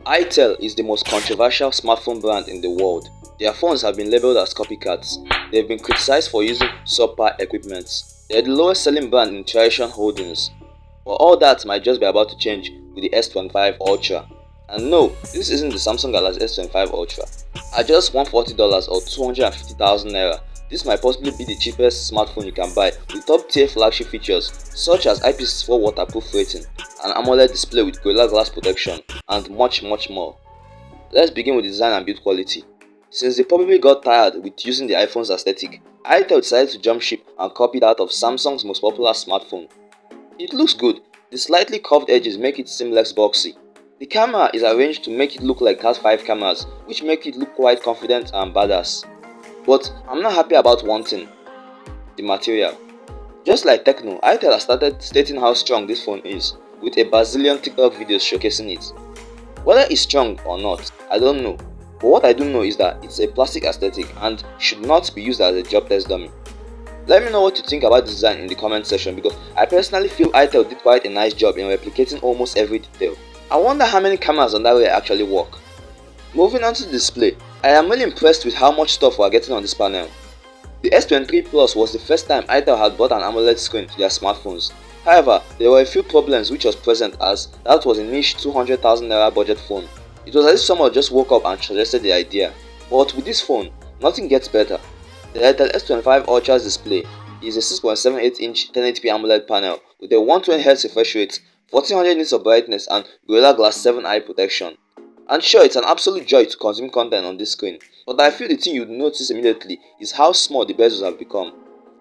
Itel is the most controversial smartphone brand in the world. Their phones have been labeled as copycats. They've been criticized for using subpar equipment. They're the lowest selling brand in traditional holdings. But all that might just be about to change with the S25 Ultra. And no, this isn't the Samsung Galaxy S25 Ultra. At just $140 or 250,000 naira, this might possibly be the cheapest smartphone you can buy with top tier flagship features such as IP64 waterproof rating, an AMOLED display with Gorilla Glass protection, and much more. Let's begin with design and build quality. Since they probably got tired with using the iPhone's aesthetic, Itel decided to jump ship and copy that of Samsung's most popular smartphone. It looks good. The slightly curved edges make it seem less boxy. The camera is arranged to make it look like it has 5 cameras, which make it look quite confident and badass. But I'm not happy about one thing: the material. Just like Tecno, Itel has started stating how strong this phone is, with a bazillion TikTok videos showcasing it. Whether it's strong or not, I don't know, but what I do know is that it's a plastic aesthetic and should not be used as a job test dummy. Let me know what you think about the design in the comment section, because I personally feel Itel did quite a nice job in replicating almost every detail. I wonder how many cameras on that way actually work. Moving on to the display, I am really impressed with how much stuff we are getting on this panel. The S23 Plus was the first time Itel had brought an AMOLED screen to their smartphones. However, there were a few problems which was present, as that was a niche 200,000 naira budget phone. It was as if someone just woke up and suggested the idea. But with this phone, nothing gets better. The Itel S25 Ultra's display is a 6.78-inch 1080p AMOLED panel with a 120Hz refresh rate, 1400 nits of brightness, and Gorilla Glass 7 eye protection. And sure, it's an absolute joy to consume content on this screen, but I feel the thing you'd notice immediately is how small the bezels have become.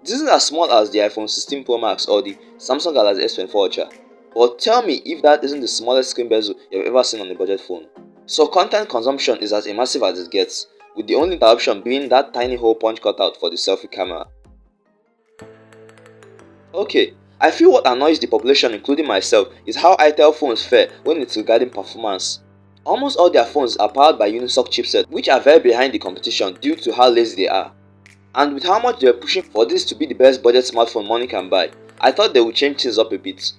This isn't as small as the iPhone 16 Pro Max or the Samsung Galaxy S24 Ultra, but tell me if that isn't the smallest screen bezel you've ever seen on a budget phone. So content consumption is as immersive as it gets, with the only interruption being that tiny hole punch cutout for the selfie camera. Okay, I feel what annoys the population, including myself, is how Itel phones fare when it's regarding performance. Almost all their phones are powered by Unisoc chipsets, which are very behind the competition due to how lazy they are. And with how much they were pushing for this to be the best budget smartphone money can buy, I thought they would change things up a bit.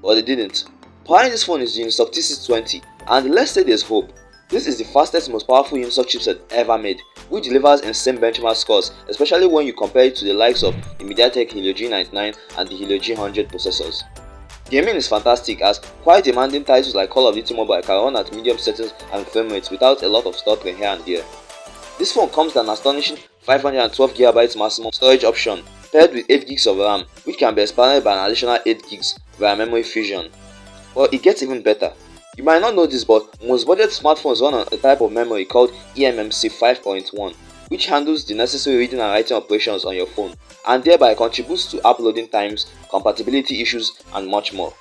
But they didn't. Powering this phone is the Unisoc T620, and let's say there's hope. This is the fastest, most powerful Unisoc chipset ever made, which delivers insane benchmark scores, especially when you compare it to the likes of the MediaTek Helio G99 and the Helio G100 processors. Gaming is fantastic, as quite demanding titles like Call of Duty Mobile can run at medium settings and frame rates without a lot of stuttering here and there. This phone comes with an astonishing 512GB maximum storage option, paired with 8GB of RAM, which can be expanded by an additional 8GB via memory fusion. But it gets even better. You might not know this, but most budget smartphones run on a type of memory called eMMC 5.1, which handles the necessary reading and writing operations on your phone, and thereby contributes to uploading times, compatibility issues, and much more.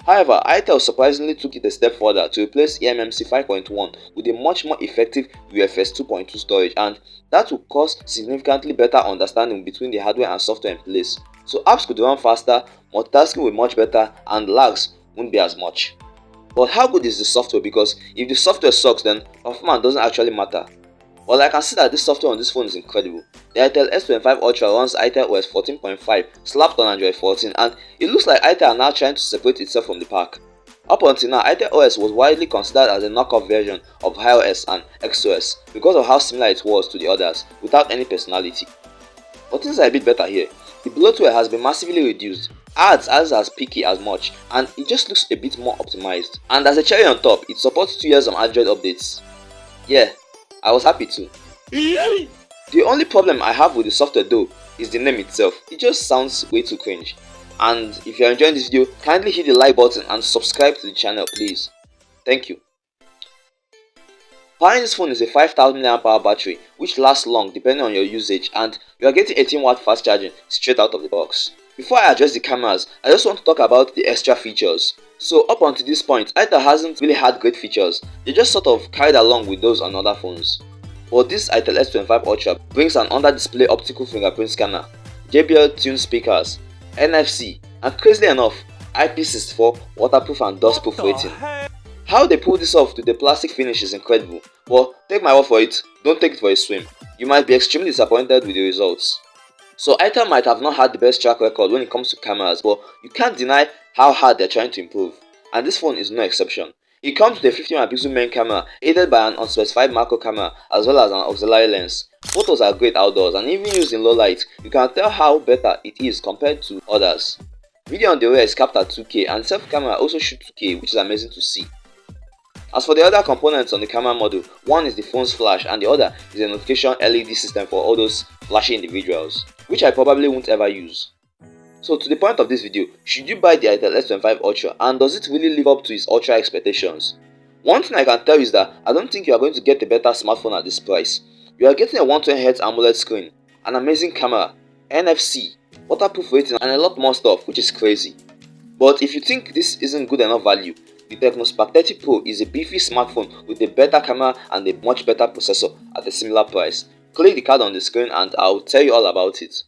However, Itel surprisingly took it a step further to replace eMMC 5.1 with a much more effective UFS 2.2 storage, and that will cause significantly better understanding between the hardware and software in place. So apps could run faster, multitasking will be much better, and lags won't be as much. But how good is the software? Because if the software sucks, then performance doesn't actually matter. Well, I can see that this software on this phone is incredible. The Itel S25 Ultra runs Itel OS 14.5 slapped on Android 14, and it looks like Itel are now trying to separate itself from the pack. Up until now, Itel OS was widely considered as a knockoff version of iOS and XOS because of how similar it was to the others, without any personality. But things are a bit better here. The bloatware has been massively reduced, ads aren't as picky as much, and it just looks a bit more optimized. And as a cherry on top, it supports 2 years of Android updates. Yeah, I was happy too. The only problem I have with the software though is the name itself. It just sounds way too cringe. And if you are enjoying this video, kindly hit the like button and subscribe to the channel, please. Thank you. Powering this phone is a 5000 mAh battery, which lasts long depending on your usage, and you are getting 18W fast charging straight out of the box. Before I address the cameras, I just want to talk about the extra features. So up until this point, Itel hasn't really had great features. They just sort of carried along with those on other phones. But this Itel S25 Ultra brings an under-display optical fingerprint scanner, JBL tuned speakers, NFC, and crazily enough, IP64 waterproof and dustproof rating. How they pull this off to the plastic finish is incredible, but take my word for it, don't take it for a swim. You might be extremely disappointed with the results. So Itel might have not had the best track record when it comes to cameras, but you can't deny how hard they're trying to improve, and this phone is no exception. It comes with a 50 megapixel main camera aided by an unspecified macro camera as well as an auxiliary lens. Photos are great outdoors and even used in low light, you can tell how better it is compared to others. Video on the rear is capped at 2K and selfie camera also shoots 2K, which is amazing to see. As for the other components on the camera module, one is the phone's flash and the other is a notification LED system for all those flashy individuals, which I probably won't ever use. So to the point of this video, should you buy the Itel S25 Ultra and does it really live up to its Ultra expectations? One thing I can tell you is that I don't think you are going to get a better smartphone at this price. You are getting a 120Hz AMOLED screen, an amazing camera, NFC, waterproof rating and a lot more stuff, which is crazy. But if you think this isn't good enough value, the TechnoSpark 30 Pro is a beefy smartphone with a better camera and a much better processor at a similar price. Click the card on the screen and I'll tell you all about it.